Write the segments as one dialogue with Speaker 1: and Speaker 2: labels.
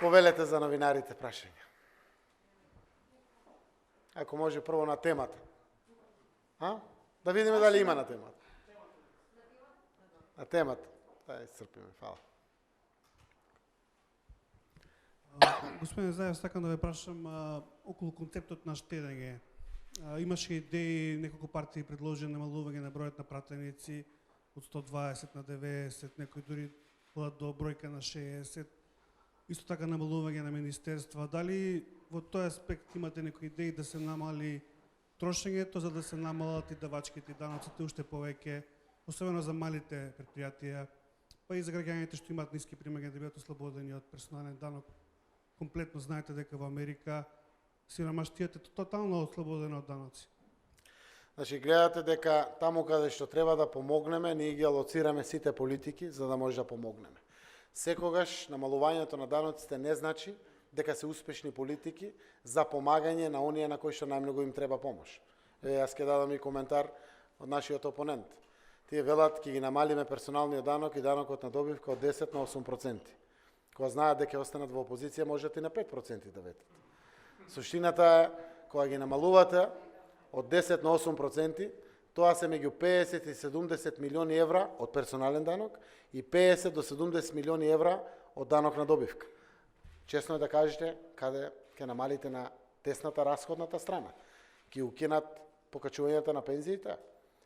Speaker 1: Повелете за новинарите прашање. Ако може прво на темата. Да видиме дали има на темата. На темата. Да исцрпиме, фала.
Speaker 2: Господин Заев, сакам да ве прашам околу концептот на штедење. Имаше идеи, неколку партии предложи намалување на бројот на пратеници од 120 на 90, некои дури одат до бројка на 60. Исто така намалување на министерства. Дали во тој аспект имате некои идеи да се намали трошењето за да се намалат и давачките и даноците уште повеќе, особено за малите предпријатија, па и за граѓаните што имаат ниски примања да бидат ослободени од персонален данок. Комплетно знаете дека во Америка сиромаштијата е тотално ослободена од даноци.
Speaker 1: Значи, гледате дека таму каде што треба да помогнеме, ние ги алоцираме сите политики за да може да помогнеме. Секогаш намалувањето на даноците не значи дека се успешни политики за помагање на оние на кои што најмногу им треба помош. Јас ќе дадам и коментар од нашиот опонент. Тие велат ќе ги намалиме персоналниот данок и данокот на добивка од 10 на 8%. Кога знаат дека останат во опозиција, можете и на 5% да ветат. Суштината е, кога ги намалувате од 10 на 8%, тоа се меѓу 50 и 70 милиони евра од персонален данок и 50 до 70 милиони евра од данок на добивка. Честно е да кажете каде ќе намалите на тесната расходната страна. Ќе укинат покачувањата на пензиите,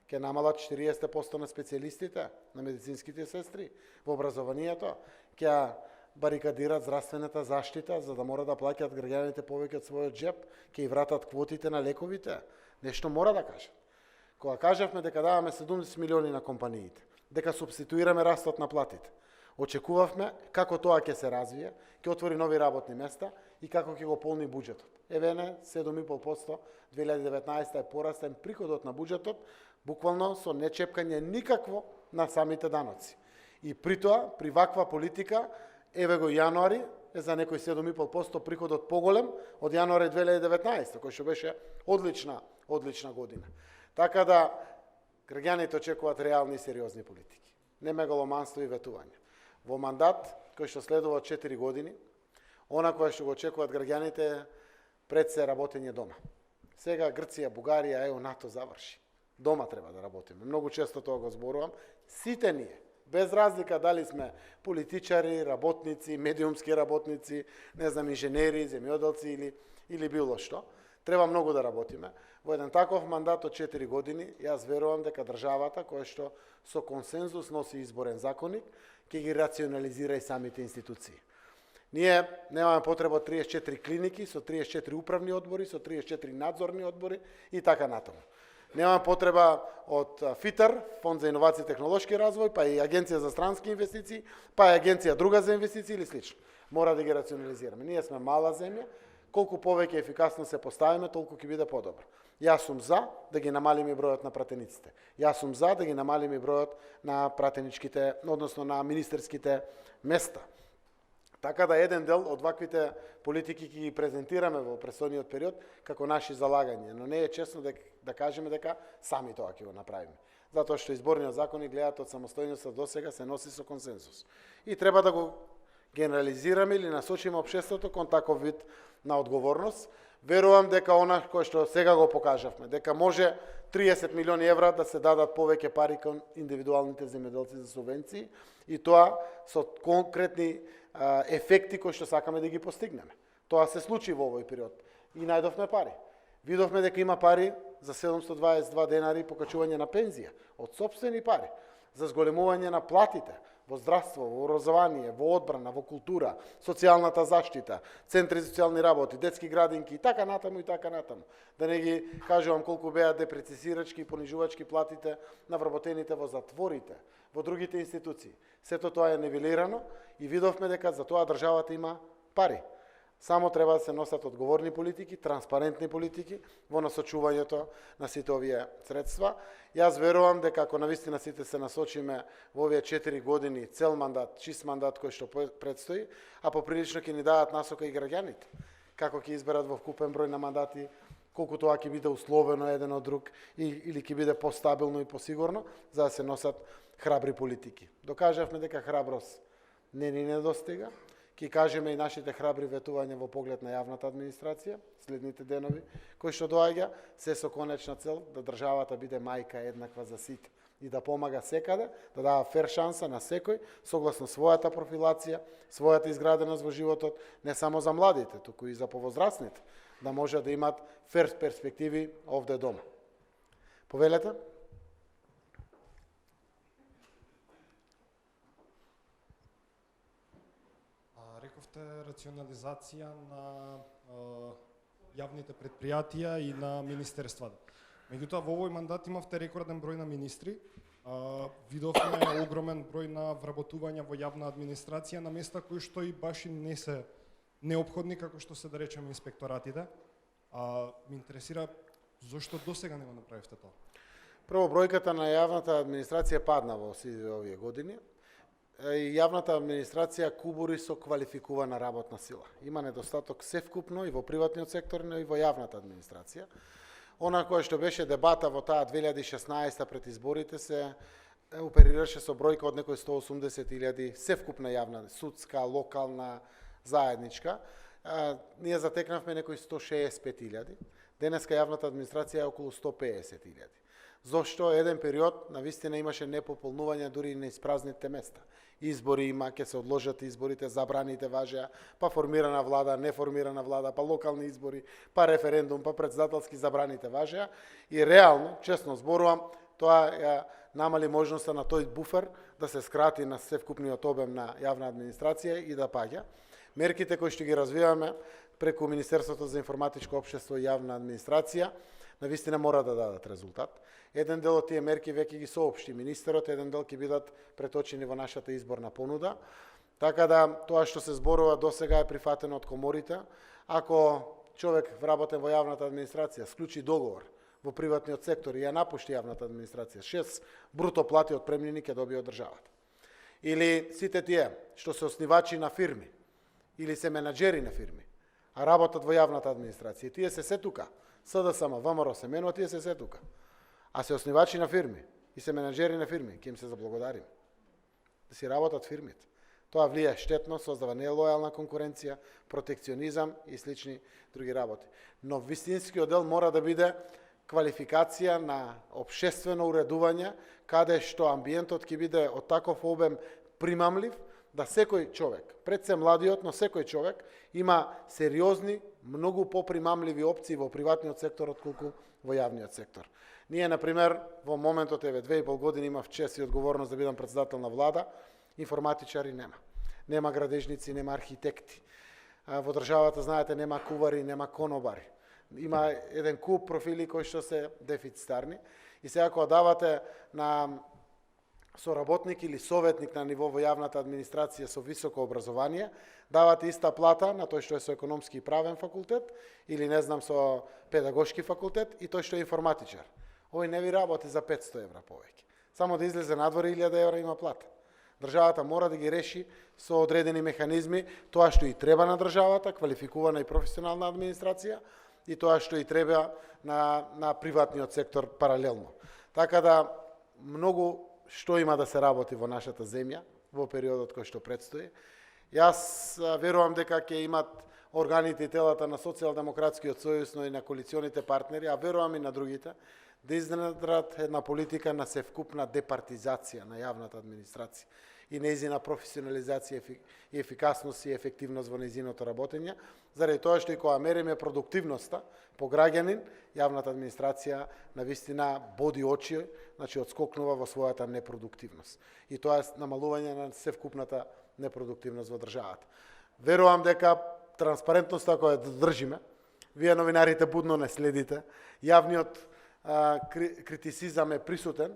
Speaker 1: ќе намалат 40% на специјалистите, на медицинските сестри, во образованието, ќе барикадират здравствената заштита за да мора да плаќаат граѓаните повеќе од својот джеб, ќе и вратат квотите на лековите. Нешто мора да кажат. Кога кажавме дека даваме 70 милиони на компаниите, дека субституираме растот на платите, очекувавме како тоа ќе се развие, ќе отвори нови работни места и како ќе го полни буџетот. Евене 7,5% 2019 е порастен приходот на буџетот, буквално со нечепкање никакво на самите даноци. И при тоа, при ваква политика, еве го јануари е за некој 7,5% приходот поголем од јануари 2019, кој што беше одлична година. Така да граѓаните очекуваат реални и сериозни политики. Не мегаломанство и ветување. Во мандат кој што следува од 4 години, она кој што го очекуваат граѓаните е пред се работење дома. Сега Грција, Бугарија, ЕУ, НАТО заврши. Дома треба да работиме. Многу често тоа го зборувам. Сите ние, без разлика дали сме политичари, работници, медиумски работници, не знам, инженери, земјоделци или било што, треба многу да работиме. Во еден таков мандат од 4 години, јас верувам дека државата, која што со консензус носи изборен законник, ќе ги рационализира и самите институции. Ние немаме потреба од 34 клиники, со 34 управни одбори, со 34 надзорни одбори и така натаму. Немаме потреба од ФИТАР, Фонд за иновации и технолошки развој, па и Агенција за странски инвестиции, па и Агенција друга за инвестиции или слично. Мора да ги рационализираме. Ние сме мала земја, колку повеќе ефикасно се поставиме, толку ќе биде подобро. Јас сум за да ги намалиме бројот на пратениците. Јас сум за да ги намалиме бројот на пратеничките, односно на министерските места. Така да еден дел од ваквите политики ќе ги презентираме во предходниот период како наши залагања, но не е честно да кажеме дека сами тоа ќе го направиме. Затоа што изборниот законник гледат од самостојноста до сега се носи со консензус. И треба да го генерализираме или насочиме општеството кон таков вид на одговорност. Верувам дека она кој што сега го покажавме, дека може 30 милиони евра да се дадат повеќе пари кон индивидуалните земјоделци за субвенции и тоа со конкретни ефекти кои што сакаме да ги постигнеме. Тоа се случи во овој период и најдовме пари. Видовме дека има пари за 722 денари покачување на пензија од сопствени пари, за зголемување на платите во здравство, во образование, во одбрана, во култура, социјалната заштита, центри за социјални работи, детски градинки и така натаму и така натаму. Да не ги кажувам колку беа депрецизирачки и понижувачки платите на вработените во затворите, во другите институции. Сето тоа е нивелирано и видовме дека за тоа државата има пари. Само треба да се носат одговорни политики, транспарентни политики во насочувањето на сите овие средства. Јас верувам дека ако навистина сите се насочиме во овие 4 години, цел мандат, чист мандат кој што предстои, а поприлично ќе ни дадат насока и граѓаните, како ќе изберат во вкупен број на мандати, колку тоа ќе биде условено еден од друг или ќе биде постабилно и посигурно, за да се носат храбри политики. Докажавме дека храброст не ни недостига, ќе кажеме и нашите храбри ветувања во поглед на јавната администрација, следните денови, кои што доаѓа, се со конечна цел да државата биде мајка еднаква за сите и да помага секаде, да дава фер шанса на секој, согласно својата профилација, својата изграденост во животот, не само за младите, туку и за повозрастните, да може да имат фер перспективи овде дома. Повелете?
Speaker 3: Рековте рационализација на јавните предпријатија и на министерствата. Меѓутоа, во овој мандат имавте рекорден број на министри, видовме огромен број на вработувања во јавна администрација на места кои што и баш и не се неопходни, како што се да речеме инспекторатите. Ме интересира зошто досега не го направивте тоа?
Speaker 1: Прво, бројката на јавната администрација падна во сите овие години. И јавната администрација кубури со квалификувана работна сила. Има недостаток севкупно и во приватниот сектор, но и во јавната администрација. Она која што беше дебата во таа 2016 пред изборите се оперираше со бројка од некои 180.000 севкупна јавна, судска, локална, заедничка. Ние затекнавме некои 165.000. Денеска јавната администрација е околу 150.000. Зошто еден период навистина имаше непополнување дури и на испразните места. Избори има, ќе се одложат изборите, забраните важеа, па формирана влада, неформирана влада, па локални избори, па референдум, па председателски забраните важеа и реално, честно зборувам, тоа ја намали можноста на тој буфер да се скрати на севкупниот обем на јавна администрација и да паѓа. Мерките кои што ги развиваме преку Министерството за информатичко општество и јавна администрација навистина мора да дадат резултат. Еден дел од тие мерки веќе ги соопшти министерот, еден дел ќе бидат преточени во нашата изборна понуда. Така да тоа што се зборува досега е прифатено од коморите. Ако човек вработен во јавната администрација склучи договор во приватниот сектор и ја напушти јавната администрација, 6 бруто плати од премнини ќе добие од државата. Или сите тие што се основачи на фирми или се менаџери на фирми, а работат во јавната администрација, тие се тука. СДСМ, ВМРО, Семено, тие се тука. А се основачи на фирми и се менаџери на фирми, ќе им се заблагодарим. Да си работат фирмите. Тоа влијае штетно, создава нелојална конкуренција, протекционизам и слични други работи. Но вистинскиот дел мора да биде квалификација на општествено уредување, каде што амбиентот ќе биде од таков обем примамлив, да секој човек, пред се младиот, но секој човек има сериозни, многу попримамливи опции во приватниот сектор отколку во јавниот сектор. Ние, например, во моментот, 2,5 години имав чест и одговорност да бидам председател на влада, информатичари нема. Нема градежници, нема архитекти. Во државата, знаете, нема кувари, нема конобари. Има еден куп профили кои што се дефицитарни. И сега кога давате на соработник или советник на ниво во јавната администрација со високо образование, давате иста плата на тој што е со економски и правен факултет или не знам со педагошки факултет и тој што е информатичар. Овој не ви работи за 500 евра повеќе. Само да излезе надвор 1000 евра има плата. Државата мора да ги реши со одредени механизми тоа што и треба на државата, квалификувана и професионална администрација, и тоа што и треба на приватниот сектор паралелно. Така да многу што има да се работи во нашата земја во периодот кој што предстои. Јас верувам дека ќе имат органите и телата на Социјалдемократскиот сојуз, но и на коалиционите партнери, а верувам и на другите, да изнедрат една политика на севкупна департизација на јавната администрација и нејзина професионализација и ефикасност и ефективност во нејзиното работење, заради тоа што и кога мериме продуктивноста по граѓанин, јавната администрација навистина боди очи, значи одскокнува во својата непродуктивност. И тоа е намалување на севкупната непродуктивност во државата. Верувам дека транспарентноста која да држиме, вие новинарите будно не следите, јавниот критицизам е присутен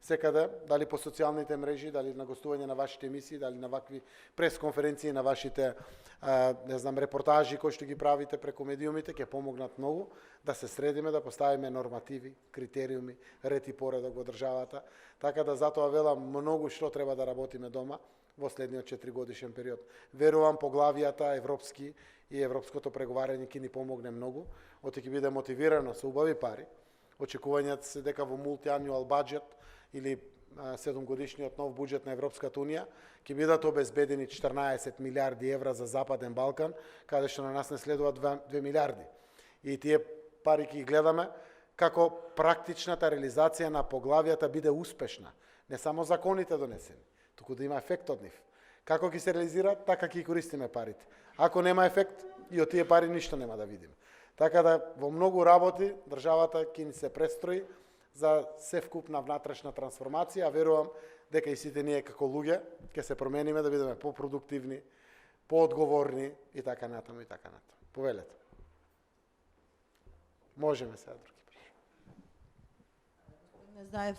Speaker 1: секаде, дали по социјалните мрежи, дали на гостување на вашите емисии, дали на вакви пресконференции, на вашите не знам, репортажи кои што ги правите преку медиумите, ќе помогнат многу да се средиме, да поставиме нормативи, критериуми, ред и поредок во државата. Така да затоа велам многу што треба да работиме дома во следниот 4-годишен период. Верувам поглавијата европски и европското преговарање ќе ни помогне многу, оти ќе биде мотивирано со убави пари. Очекувањата се дека во мултиануал баџет или 7-годишниот нов буџет на Европската Унија, ќе бидат обезбедени 14 милиарди евра за Западен Балкан, каде што на нас не следуваат 2 милиарди. И тие пари ќе ги гледаме како практичната реализација на поглавијата биде успешна. Не само законите донесени, туку да има ефект од нив. Како ќе се реализира, така ќе користиме парите. Ако нема ефект, и од тие пари ништо нема да видиме. Така да во многу работи државата ќе ни се престрои за севкупна внатрешна трансформација, а верувам дека и сите ние како луѓе ќе се промениме да бидеме попродуктивни, поодговорни и така натаму и така натаму. Повелете. Можеме сега други.
Speaker 4: Не знаев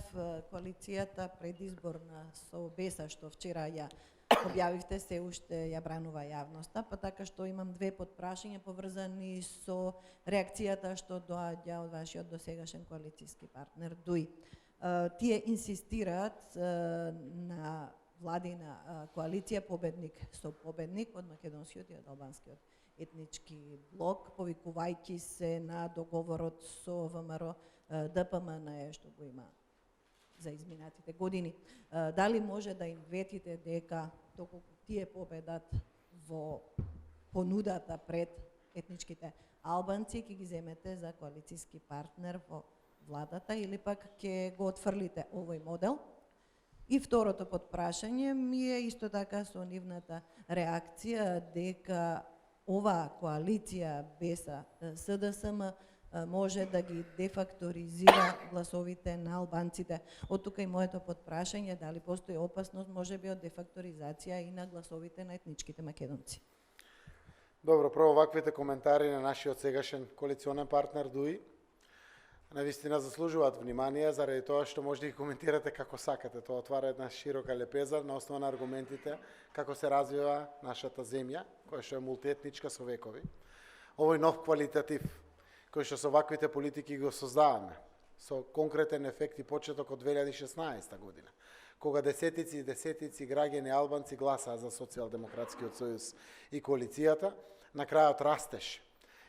Speaker 4: коалицијата предизборна со Беса што вчера ја објавивте, се уште ја бранува јавноста, па така што имам две подпрашања поврзани со реакцијата што доаѓа од вашиот досегашен коалицијски партнер ДУИ. Тие инсистираат на владина коалиција победник со победник од македонскиот и од албанскиот етнички блок, повикувајќи се на договорот со ВМРО ДПМН што го има за изминатите години. Дали може да им ветите дека доколку тие победат во понудата пред етничките албанци, ќе ги земете за коалицијски партнер во владата или пак ќе го отфрлите овој модел? И второто подпрашање ми е исто така со нивната реакција дека оваа коалиција Беса СДСМ може да ги дефакторизира гласовите на албанците. Од тука и моето подпрашање, дали постои опасност можеби од дефакторизација и на гласовите на етничките македонци.
Speaker 1: Добро, прво ваквите коментари на нашиот сегашен коалиционен партнер ДУИ навистина заслужуваат внимание, заради тоа што може да ги коментирате како сакате. Тоа отвара една широка лепеза на основа на аргументите како се развива нашата земја, која што е мултиетничка со векови. Овој нов квалитатив кој што со ваквите политики го создаваме, со конкретен ефект и почеток од 2016 година, кога десетици и десетици граѓани албанци гласаа за Социјалдемократскиот сојуз и коалицијата, на крајот растеше.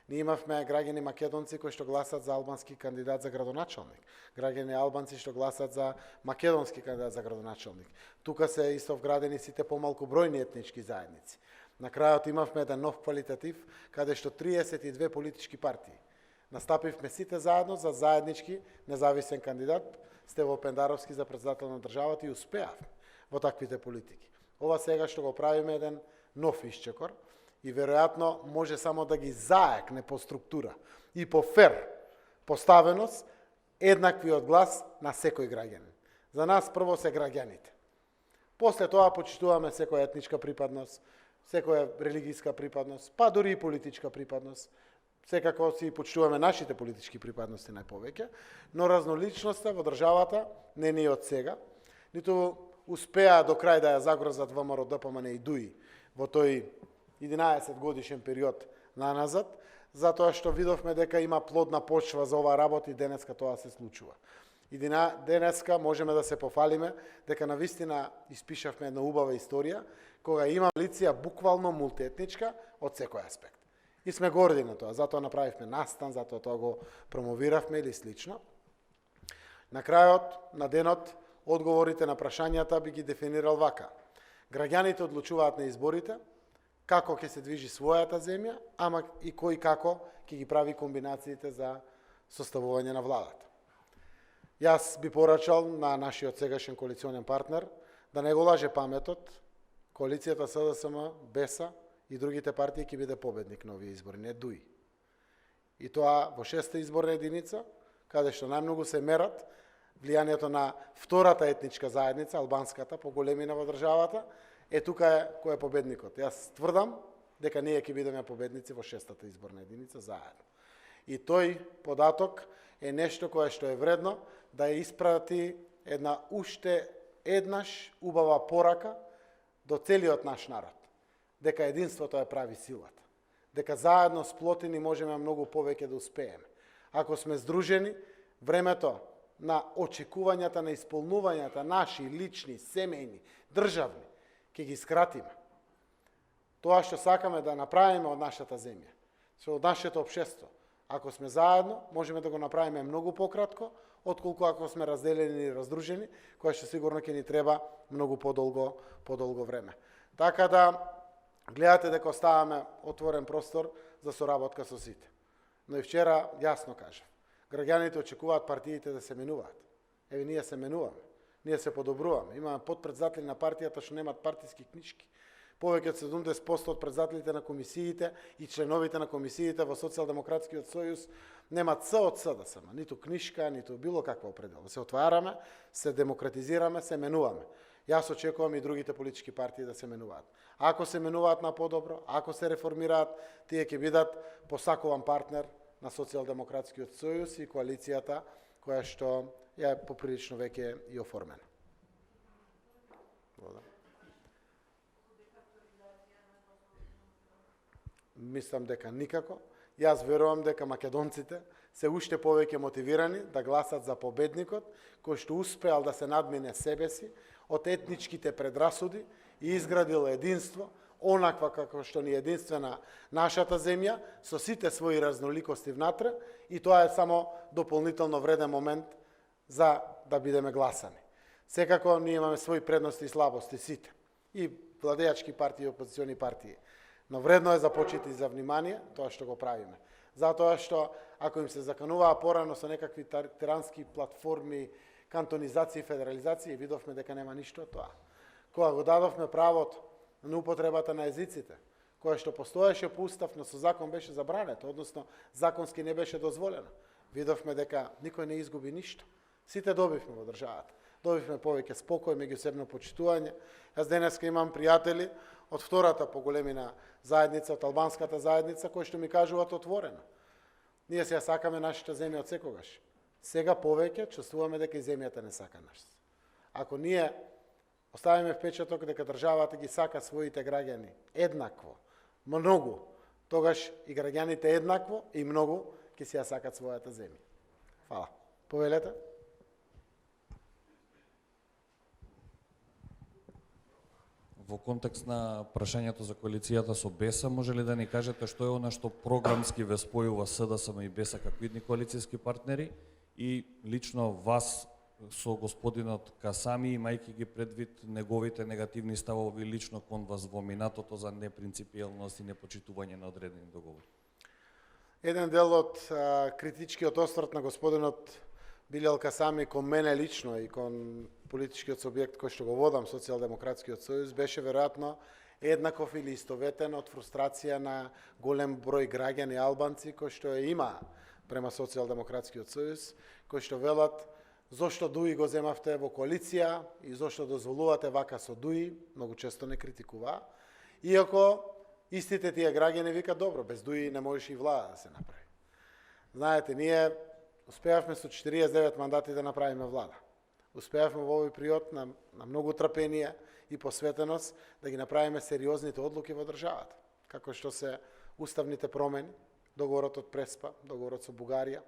Speaker 1: Ние имавме граѓани македонци кои што гласат за албански кандидат за градоначалник, граѓани албанци што гласат за македонски кандидат за градоначалник. Тука се исто вградени сите помалку бројни етнички заедници. На крајот имавме еден нов квалитатив, каде што 32 политички партии настапивме сите заедно за заеднички независен кандидат Стево Пендаровски за председател на државата и успеавме во таквите политики. Ова сега што го правиме еден нов исчекор и веројатно може само да ги заекне по структура и по фер поставеност еднаквиот глас на секој граѓанин. За нас прво се граѓаните. После тоа почитуваме секоја етничка припадност, секоја религијска припадност, па дури и политичка припадност. Секако си почитуваме нашите политички припадности најповеќе, но разноличноста во државата не ни од сега, ниту успеа до крај да ја загрозат ВМРО ДПМН и ДУИ во тој 11 годишен период наназад, затоа што видовме дека има плодна почва за оваа работа и денеска тоа се случува. И денеска можеме да се пофалиме дека навистина испишавме една убава историја, кога има коалиција буквално мултиетничка од секој аспект. И сме горди на тоа, затоа направивме настан, затоа тоа го промовиравме или слично. На крајот на денот, одговорите на прашањата би ги дефинирал вака. Граѓаните одлучуваат на изборите, како ќе се движи својата земја, ама и кој како ќе ги прави комбинациите за составување на владата. Јас би порачал на нашиот сегашен коалиционен партнер да не го лаже паметот, коалицијата СДСМ, Беса и другите партии ќе биде победник на овие избори, не ДУИ. И тоа во 6-та изборна единица, каде што најмногу се мерат влијанието на втората етничка заедница, албанската, по големина во државата, тука е кој е победникот. Јас тврдам дека ние ќе бидеме победници во 6-та изборна единица заедно. И тој податок е нешто кое што е вредно да ја испрати една уште еднаш убава порака до целиот наш народ. Дека единството ја прави силата. Дека заедно сплотени можеме многу повеќе да успееме. Ако сме здружени, времето на очекувањата, на исполнувањата наши лични, семејни, државни, ќе ги скратиме. Тоа што сакаме да направиме од нашата земја, од нашето општество, Ако сме заедно, можеме да го направиме многу пократко, отколку ако сме разделени и раздружени, која што сигурно ќе ни треба многу подолго време. Така да гледате дека оставаме отворен простор за соработка со сите. Но и вчера јасно кажав, граѓаните очекуваат партиите да се менуваат. Еве, ние се менуваме, ние се подобруваме. Имаме подпредседатели на партијата што немаат партиски книжки. Повеќе од 70% од председателите на комисиите и членовите на комисиите во Социјалдемократскиот сојуз немаат С од СДСМ, ниту книжка, ниту било каква определба. Се отвараме, се демократизираме, се менуваме. Јас очекувам и другите политички партии да се менуваат. Ако се менуваат на подобро, ако се реформираат, тие ќе бидат посакуван партнер на Социјалдемократскиот сојуз и коалицијата која што ја е поприлично веќе и оформена. Мислам дека никако. Јас верувам дека македонците се уште повеќе мотивирани да гласат за победникот, кој што успеал да се надмине себе си од етничките предрасуди и изградил единство, онаква како што ни единствена нашата земја, со сите своји разноликости внатре, и тоа е само дополнително вреден момент за да бидеме гласани. Секако ние имаме своји предности и слабости сите, и владеачки партии и опозициони партии. Но вредно е за почит и за внимание тоа што го правиме. Затоа што ако им се закануваа порано со некакви тирански платформи, кантонизација и федерализација, видовме дека нема ништо од тоа. Кога го дадовме правото на употребата на езиците, кое што постоеше по устав, но со закон беше забрането, односно законски не беше дозволено, видовме дека никој не изгуби ништо. Сите добивме во државата. Добивме повеќе спокој, меѓусебно почитување. Јас денеска имам пријатели од втората по големина заедница, од албанската заедница, кои што ми кажуваат отворено. Ние се ја сакаме нашата земја од секогаш. Сега повеќе чувствуваме дека и земјата не сака нас. Ако ние оставиме впечаток дека државата ги сака своите граѓани еднакво, многу, тогаш и граѓаните еднакво и многу ќе си ја сакат својата земја. Фала. Повелете.
Speaker 5: Во контекст на прашањето за коалицијата со БЕСА, може ли да ни кажете што е она што програмски ве спојува СДСМ и БЕСА како идни коалицијски партнери и лично вас со господинот Касами, имајќи ги предвид неговите негативни ставови лично кон вас во минатото за непринципиелност и непочитување на одредени договори?
Speaker 1: Еден дел од критичкиот осврт на господинот Билјал Касами кон мене лично и кон политичкиот субјект кој што го водам, Социјалдемократскиот сојуз, беше веројатно еднаков или истоветен од фрустрација на голем број граѓани албанци кои што ја има према Социјалдемократскиот сојуз, кои што велат зошто Дуи го земавте во коалиција и зошто дозволувате вака со Дуи, многу често не критикува, иако истите тие граѓани викат добро, без Дуи не можеше и влада да се направи. Знаете, ние успеавме со 49 мандати да направиме влада. Успеавме во овој период на многу трпение и посветеност да ги направиме сериозните одлуки во државата, како што се уставните промени, договорот од Преспа, договорот со Бугарија,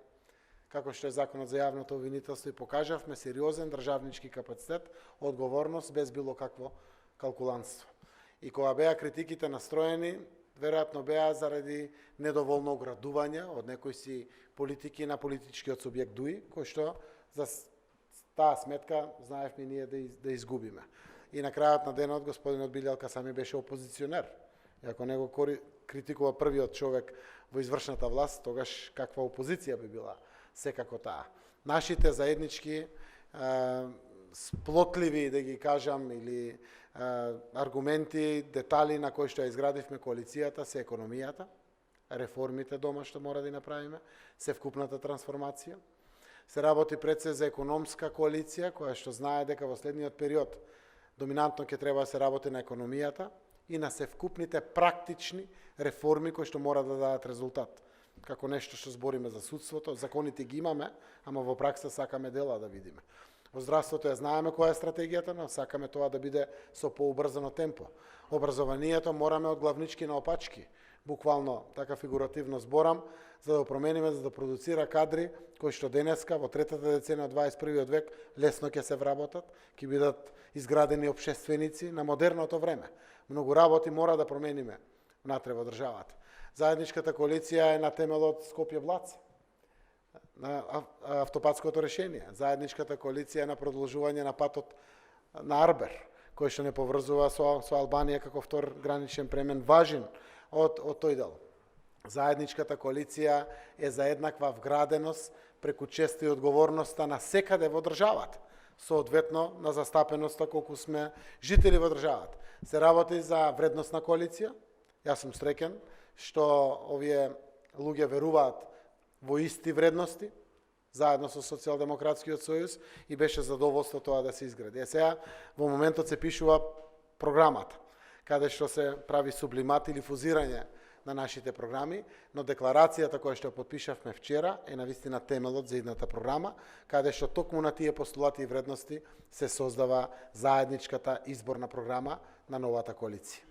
Speaker 1: како што е законот за јавното обвинителство, и покажавме сериозен државнички капацитет, одговорност без било какво калкуланство. И кога беа критиките настроени, веројатно беа заради недоволно оградување од некои си политики на политичкиот субјект Дуи, кој што за таа сметка знаевме ние да изгубиме. И на крајот на денот господинот Билјал Касами беше опозиционер. И ако него критикува првиот човек во извршната власт, тогаш каква опозиција би била секако таа. Нашите заеднички сплотливи, да ги кажам, или аргументи, детали на кои што ја изградивме коалицијата се економијата, реформите дома што мора да направиме, се вкупната трансформација. Се работи пред се за економска коалиција, која што знае дека во следниот период доминантно ќе треба да се работи на економијата и на севкупните практични реформи кои што мора да дадат резултат. Како нешто што збориме за судството, законите ги имаме, ама во пракса сакаме дела да видиме. Во здравството ја знаеме која е стратегијата, но сакаме тоа да биде со поубрзано темпо. Образованието мораме од главнички на опачки, буквално така фигуративно зборам, за да го промениме, за да продуцира кадри кои што денеска во третата деценија од 21. век лесно ќе се вработат, ќе бидат изградени општественици на модерното време. Многу работи мора да промениме внатре во државата. Заедничката коалиција е на темелот Скопје-Блац, на автопатското решение. Заедничката коалиција е на продолжување на патот на Арбер, кој што не поврзува со Албанија како втор граничен премен важен од тој дел. Заедничката коалиција е за еднаква вграденост преку честа и одговорноста на секаде во државата, соодветно на застапеноста колку сме жители во државата. Се работи за вредностна коалиција. Јас сум среќен што овие луѓе веруваат во исти вредности, заедно со Социјалдемократскиот сојуз, и беше задоволство тоа да се изгради. Сега во моментот се пишува програмата, каде што се прави сублимат или фузирање на нашите програми, но декларацијата која што потпишавме вчера е навистина темелот за идната програма, каде што токму на тие постулати и вредности се создава заедничката изборна програма на новата коалиција.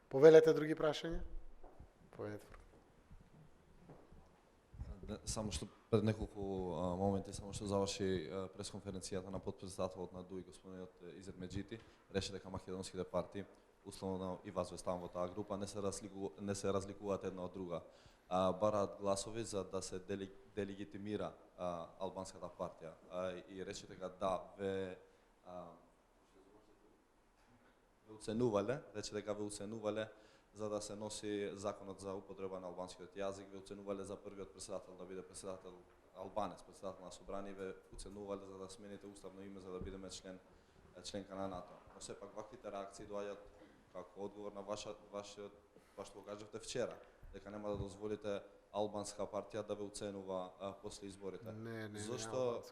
Speaker 1: Повелете други прашања? Повелете.
Speaker 6: Само што пред неколку моменти само што заврши пресконференцијата на подпредседателот на ДУИ, господинот Изет Меджити, рече дека македонските партии, условно и вас ставам во таа група, не се разликуваат една од друга. Бараат гласови за да се делегитимира албанската партија. И рече дека да, ве уценувале, рече дека ве уценувале за да се носи законот за употреба на албанскиот јазик, ве уценувале за првиот председател да биде председател албанец, председател на собрание, ве уценувале за да смените уставно име за да бидеме членка на НАТО. Но сепак ваквите реакции доаѓаат како одговор на вашето го кажавте вчера, дека нема да дозволите албанска партија да ве уценува после изборите.
Speaker 1: Не,
Speaker 6: Зошто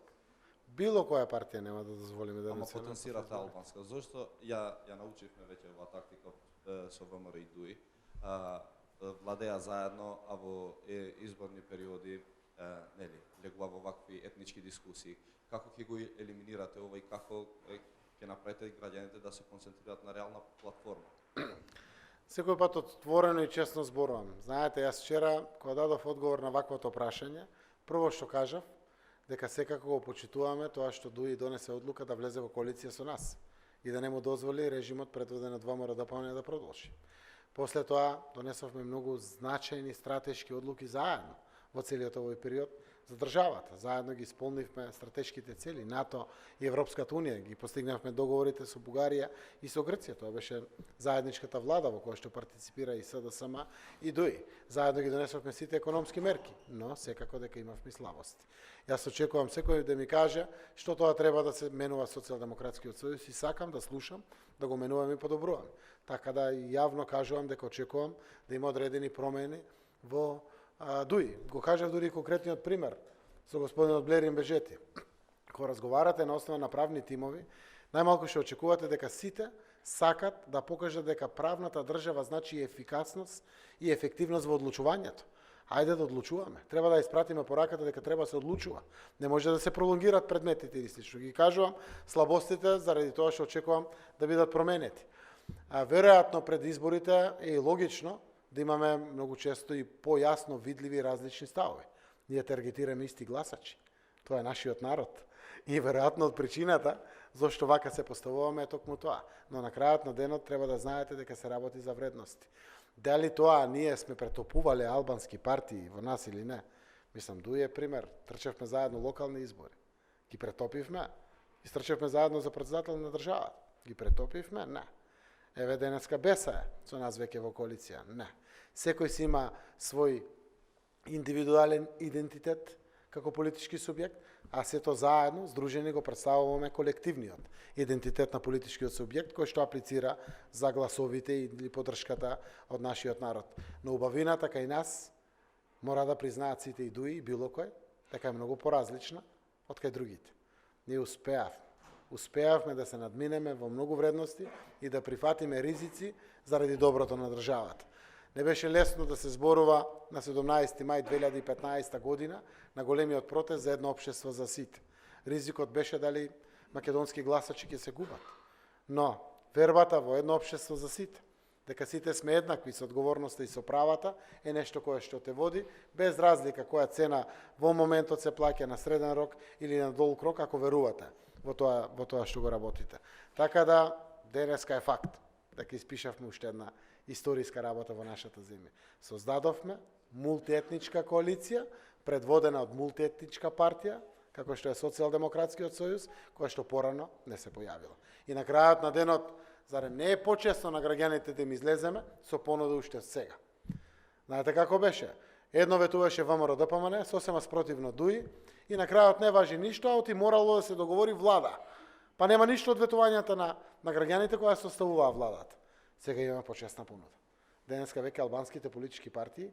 Speaker 1: било која партија нема да дозволиме да
Speaker 6: ама
Speaker 1: уценува
Speaker 6: потенцирате албанска? Зошто ја научивме веќе оваа тактика со ВМРО и ДУИ, владеа заедно, а во изборни периоди нели легува во вакви етнички дискусии. Како ќе го елиминирате ова и како ќе направите граѓаните да се концентрираат на реална платформа?
Speaker 1: Секој пат отворено и честно зборувам. Знаете, јас вчера кога дадов одговор на ваквото прашање, прво што кажав дека секако го почитуваме тоа што ДУИ донесе одлука да влезе во коалиција со нас и да не му дозволи режимот предводен од ВМРО да продолжи. После тоа донесовме многу значајни стратешки одлуки заедно во целиот овој период за државата. Заедно ги исполнивме стратешките цели, НАТО и Европската унија, ги постигнавме договорите со Бугарија и со Грција. Тоа беше заедничката влада во која што партиципира и СДСМ и ДУИ. Заедно ги донесовме сите економски мерки, но секако дека имавме слабости. Јас очекувам секој да ми каже што тоа треба да се менува Социјалдемократскиот сојуз и сакам да слушам, да го менуваме и подобруваме. Така да јавно кажувам дека очекувам да има одредени промени во ДУИ. Го кажав дури конкретниот пример со господинот Блерин Бежети. Кога разговарате на основа на правни тимови, најмалку што очекувате дека сите сакат да покажат дека правната држава значи и ефикасност и ефективност во одлучувањето. Ајде да одлучуваме. Треба да испратиме пораката дека треба да се одлучува. Не може да се пролонгираат предметите или слично. Ги кажувам слабостите заради тоа што очекувам да бидат променети. Веројатно пред изборите е и логично да имаме многу често и појасно видливи различни ставови. Ние таргетираме исти гласачи. Тоа е нашиот народ. И веројатно од причината зашто вака се поставуваме е токму тоа. Но на крајот на денот треба да знаете дека се работи за вредности. Дали тоа ние сме претопувале албански партии во нас или не? Мислам, ДУИ е пример. Трчевме заедно локални избори. Ги претопивме. Истрчевме заедно за председател на државата. Ги претопивме? Не. Еве денеска БЕСА е со нас веќе во коалиција. Не. Секој си има свој индивидуален идентитет како политички субјект, а сето заедно, здружени, го представуваме колективниот идентитет на политичкиот субјект кој што аплицира за гласовите или поддршката од нашиот народ. Но убавината кај нас мора да признаат сите и ДУИ, било кој, дека е многу поразлична од кај другите. Ние успеавме да се надминеме во многу вредности и да прифатиме ризици заради доброто на државата. Не беше лесно да се зборува на 17 мај 2015 година на големиот протест за едно општество за сите. Ризикот беше дали македонски гласачи ќе се губат. Но вербата во едно општество за сите, дека сите сме еднакви со одговорноста и со правата, е нешто кое што те води, без разлика која цена во моментот се плаќа на среден рок или на долг рок, ако верувате во тоа што го работите. Така да, денеска е факт дека испишавме уште една историска работа во нашата земја. Создадовме мултиетничка коалиција, предводена од мултиетничка партија, како што е Социјалдемократскиот сојуз, која што порано не се појавила. И на крајот на денот, зарем не е почесно на граѓаните да им излеземе со понуда уште сега. Знаете како беше? Едно ветуваше ВМРО ДПМН, сосема спротивно ДУИ, и на крајот не важи ништо, а оти морало да се договори влада. Па нема ништо од ветувањата на граѓаните која составуваа владата. Сега имаме почесна понуда. Денеска веќе албанските политички партии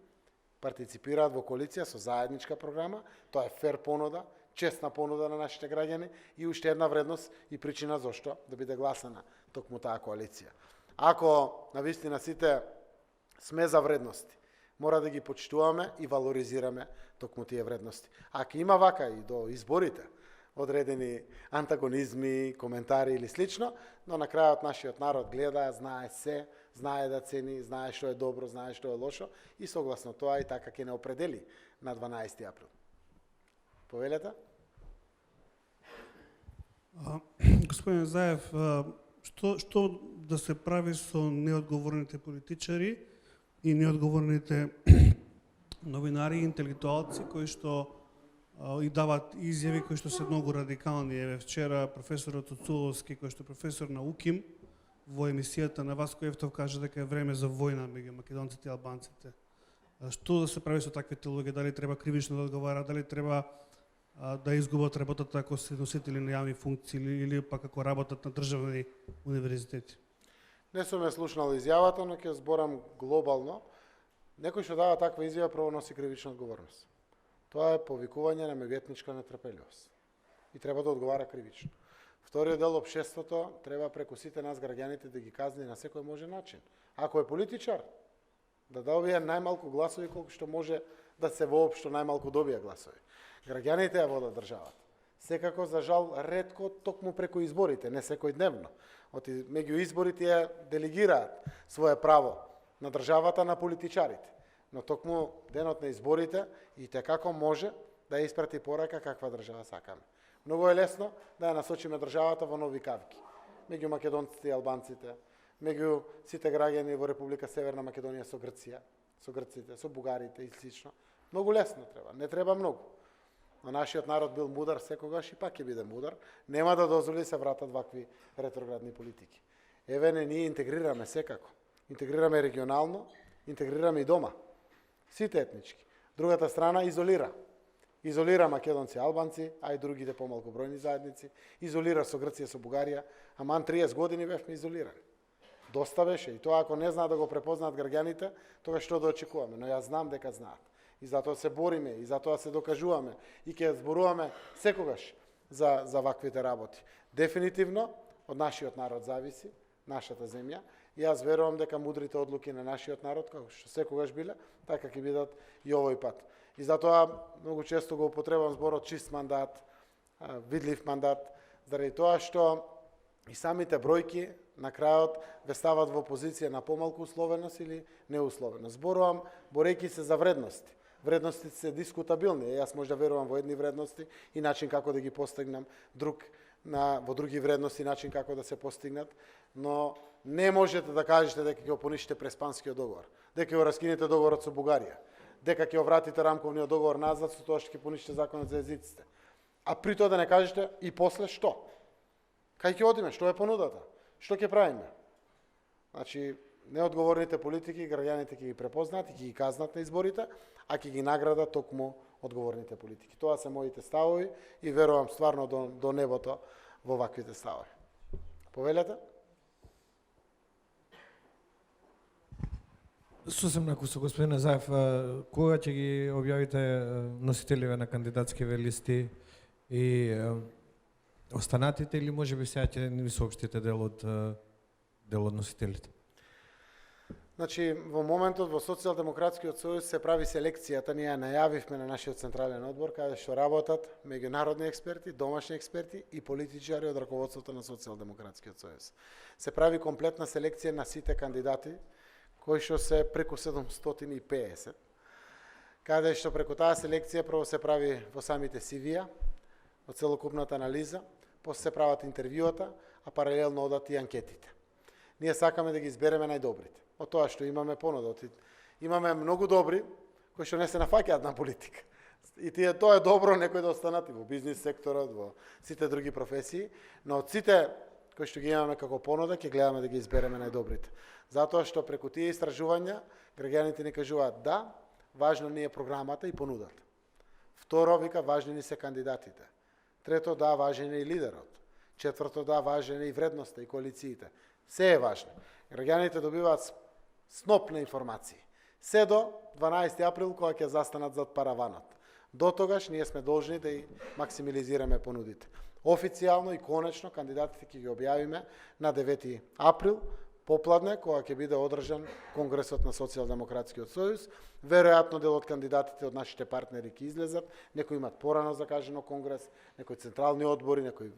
Speaker 1: партиципираат во коалиција со заедничка програма, тоа е фер понуда, честна понуда на нашите граѓани и уште една вредност и причина зашто да биде гласана токму таа коалиција. Ако навистина сите сме за вредности, мора да ги почитуваме и валоризираме токму тие вредности. Ако има вака и до изборите, одредени антагонизми, коментари или слично, но на крајот нашиот народ гледа, знае се, знае да цени, знае што е добро, знае што е лошо и согласно тоа и така ќе не определи на 12 април. Повелете?
Speaker 2: Господин Заев, што да се прави со неодговорните политичари и неодговорните новинари и интелектуалци кои што и дават изјави кои што се многу радикални? Еве вчера професорот Оцуловски, кој што е професор на УКИМ, во емисијата на Васко Евтов кажа дека е време за војна меѓу македонците и албанците. Што да се прави со таквите луѓе? Дали треба кривично да одговара, дали треба да изгубат работата ако се носители на јавни функции или пак ако работат на државни универзитети?
Speaker 1: Не сум ја слушнал изјавата, но ќе зборам глобално. Некој што дава таква изјава прво носи кривична одговорност. Тоа е повикување на меѓуетничка нетрпеливост и треба да одговара кривично. Вториот дел, општеството треба преку сите нас граѓаните да ги казни на секој можен начин. Ако е политичар, да добие најмалку гласови колку што може да се воопшто најмалку добија гласови. Граѓаните ја водат државата. Секако, за жал, ретко токму преку изборите, не секој дневно. Оти меѓу изборите ја делегираат свое право на државата на политичарите. Но токму денот на изборите и како може да ја испрати порака каква држава сакаме. Многу е лесно да ја насочиме државата во нови кавки. Меѓу македонците и албанците, меѓу сите граѓани во Република Северна Македонија со Грција, со грците, со бугарите и слично. Многу лесно треба, не треба многу. Но нашиот народ бил мудар секогаш и пак ќе биде мудар. Нема да дозволи се вратат вакви ретроградни политики. Еве не ние интегрираме секако. Интегрираме регионално, интегрираме и дома. Сите етнички. Другата страна изолира. Изолира македонци, албанци, а и другите помалку бројни заедници. Изолира со Грција, со Бугарија. Аман 30 години бевме изолирани. Доста беше. И тоа ако не знаат да го препознаат граѓаните, тогаш што да очекуваме? Но јас знам дека знаат. И затоа се бориме, и затоа се докажуваме, и ќе зборуваме секогаш за ваквите работи. Дефинитивно, од нашиот народ зависи, нашата земја, и јас верувам дека мудрите одлуки на нашиот народ, како што секогаш биле, така ќе бидат и овој пат. И затоа многу често го употребам зборот чист мандат, видлив мандат, заради тоа што и самите бројки на крајот ве стават во позиција на помалку условеност или неусловеност. Зборувам, борејќи се за вредности. Вредностите се дискутабилни. Јас може да верувам во едни вредности и начин како да ги постигнам, во други вредности начин како да се постигнат, но не можете да кажете дека ќе понишите Преспанскиот договор, дека ќе раскинете договорот со Бугарија, дека ќе вратите рамковниот договор назад, со тоа што ќе понишите законот за езиците. А при тоа да не кажете и после што? Кај ќе одиме? Што е понудата? Што ќе правиме? Значи, неодговорните политики граѓаните ќе ги препознаат и ќе ги казнат на изборите, а ќе ги наградат токму одговорните политики. Тоа се моите ставови и верувам стварно до небото во ваквите ставови. Повелете?
Speaker 7: Сосем накусо, господине Заев, кога ќе ги објавите носителиве на кандидатскиве листи и останатите или може би сега ќе ни соопштите дел од носителите?
Speaker 1: Значи, во моментот во Социјалдемократскиот сојуз се прави селекцијата, ние ја најавивме на нашиот централен одбор, каде што работат меѓународни експерти, домашни експерти и политичари од раководството на Социјалдемократскиот сојуз. Се прави комплетна селекција на сите кандидати, кои што се преку 750, каде што преку таа селекција прво се прави во самите CV-ја, во целокупната анализа, после се прават интервјуата, а паралелно одат и анкетите. Ние сакаме да ги избереме најдобрите. од тоа што имаме понуда. Имаме многу добри кои што не се нафаќаат на политика. И тоа е добро некои да останат и во бизнис секторот, во сите други професии, но од сите кои што ги имаме како понуда, ќе гледаме да ги избереме најдобрите. Затоа што преку тие истражувања граѓаните ни кажуваат да, важно ни е програмата и понудата. Второ, вика, важни ни се кандидатите. Трето, да, важен е и лидерот. Четврто, да, важен е и вредноста и коалициите. Се е важно. Граѓаните добиваат сноп на информации. Се до 12 април, кога ќе застанат зад параванот. До тогаш ние сме должни да и максимализираме понудите. Официјално и конечно кандидатите ќе ги објавиме на 9 април, попладне, кога ќе биде одржан Конгресот на Социјалдемократскиот сојуз. Веројатно дел од кандидатите од нашите партнери ќе излезат, некои имат порано закажано конгрес, некои централни одбори, некои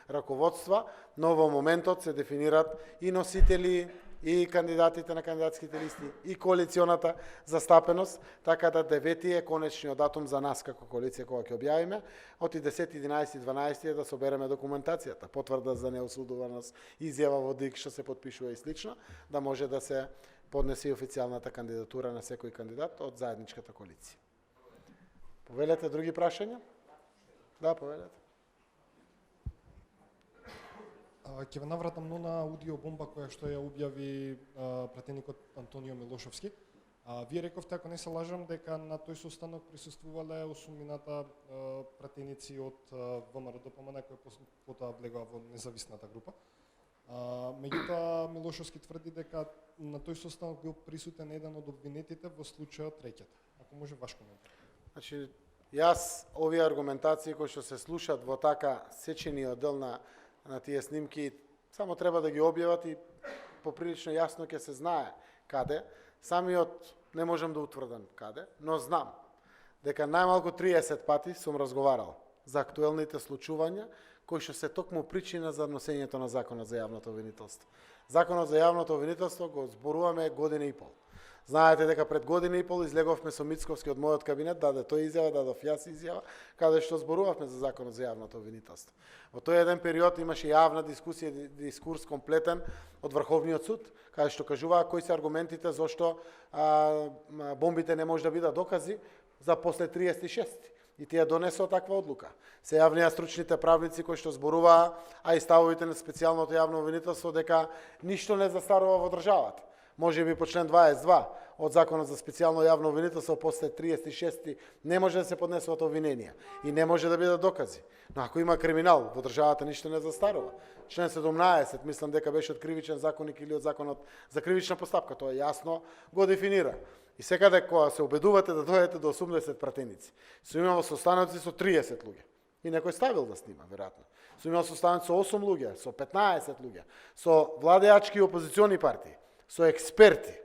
Speaker 1: раководства, но во моментот се дефинират и носители, и кандидатите на кандидатските листи, и коалиционата застапеност, така да 9 е конечниот датум за нас како коалиција кога ќе објавиме, од 10, 11, 12 е да собереме документацијата, потврда за неосудуваност, изјава во ДИК што се потпишува и слично, да може да се поднесе и официјалната кандидатура на секој кандидат од заедничката коалиција. Повелете други прашања? Да, повелете.
Speaker 3: Ќе ве навратам на аудиобомба која што ја објави пратеникот Антонио Милошовски. Вие рековте, ако не се лажам, дека на тој состанок присуствувале 8 пратеници од ВМРО ДПМН кои потоа влегоа во независната група. Меѓутоа Милошовски тврди дека на тој состанок бил присутен еден од обвинетите во случајот Рекет. Ако може ваш коментар.
Speaker 1: Значи, јас овие аргументации кои што се слушаат во така сечениот дел на тие снимки, само треба да ги објават и поприлично јасно ќе се знае каде. Самиот не можам да утврдам каде, но знам дека најмалку 30 пати сум разговарал за актуелните случувања кои што се токму причина за носењето на Законот за јавното обвинителство. Законот за јавното обвинителство го зборуваме година и пол. Знаете дека пред година и пол излеговме со Мицковски од мојот кабинет, даде тој изјава, дадов јас изјава, каде што зборувавме за Законот за јавното обвинителство. Во тој еден период имаше јавна дискусија, дискурс комплетен од Врховниот суд, каде што кажуваа кои се аргументите зошто бомбите не може да бидат докази за после 36. И тие донесоа таква одлука. Се јавнија стручните правници кои што зборуваа, а и ставовите на специјалното јавно обвинителство дека ништо не застарува во државата. Може би по член 22 од Законот за специјално јавно обвинителство после 36 не може да се поднесуваат обвиненија и не може да бидат докази. Но ако има криминал, во државата ништо не застарува. Член 17, мислам дека беше од кривичен законник или од Законот за кривична постапка, тоа јасно го дефинира. И секаде кога се убедувате да дојдете до 80 пратеници, сум имал состаноци со 30 луѓе. И некој ставил да снима, веројатно. Сум имал состаноци со 8 луѓе, со 15 луѓе, со владеачки и опозициони партии, со експерти.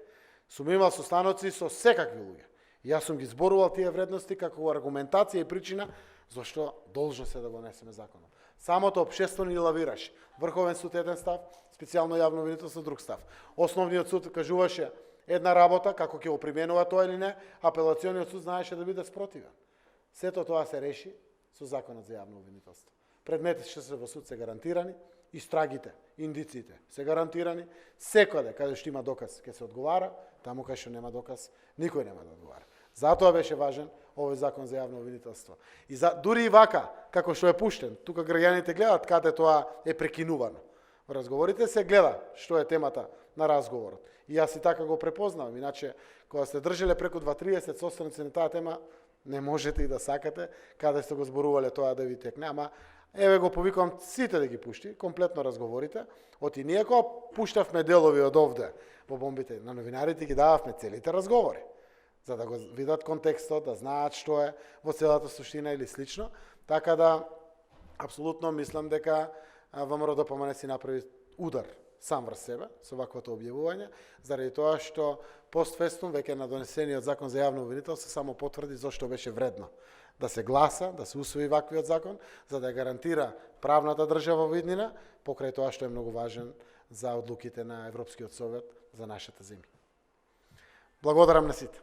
Speaker 1: Сум имал состаноци со секакви луѓе. И јас сум ги зборувал тие вредности како аргументација и причина зашто должно се да го несеме законот. Самото општество ни лавираше. Врховен суд еден став, специјално јавно обвинителство друг став. Основниот суд кажуваше една работа, како ќе го применува тоа или не, апелациониот суд знаеше да биде спротивен. Сето тоа се реши со Законот за јавно обвинителство. Предметите што се во суд се гарантирани, истрагите, индициите се гарантирани, секаде каде што има доказ ќе се одговара, таму каде што нема доказ никој нема да одговара. Затоа беше важен овој Закон за јавно обвинителство. И дури и вака, како што е пуштен, тука граѓаните гледат каде тоа е прекинувано. Во разговорите се гледа што е темата на разговорот. И јас и така го препознавам, иначе кога сте држеле преку 2-30 состаници на таа тема, не можете и да сакате каде сте го зборувале тоа да ви текне, ама еве го повикувам сите да ги пушти, комплетно разговорите. Оти ние кога пуштавме делови од овде во бомбите, на новинарите ги дававме целите разговори, за да го видат контекстот, да знаат што е во целата суштина или слично. Така да, апсолутно мислам дека ВМРО ДПМН си направи удар сам врз себе со ваквото објавување, заради тоа што постфестум веќе на донесениот Закон за јавно обвинителство само потврди зошто беше вредно да се гласа, да се усвои ваквиот закон, за да гарантира правната држава во иднина, покрај тоа што е многу важен за одлуките на Европскиот совет за нашата земја. Благодарам на сите.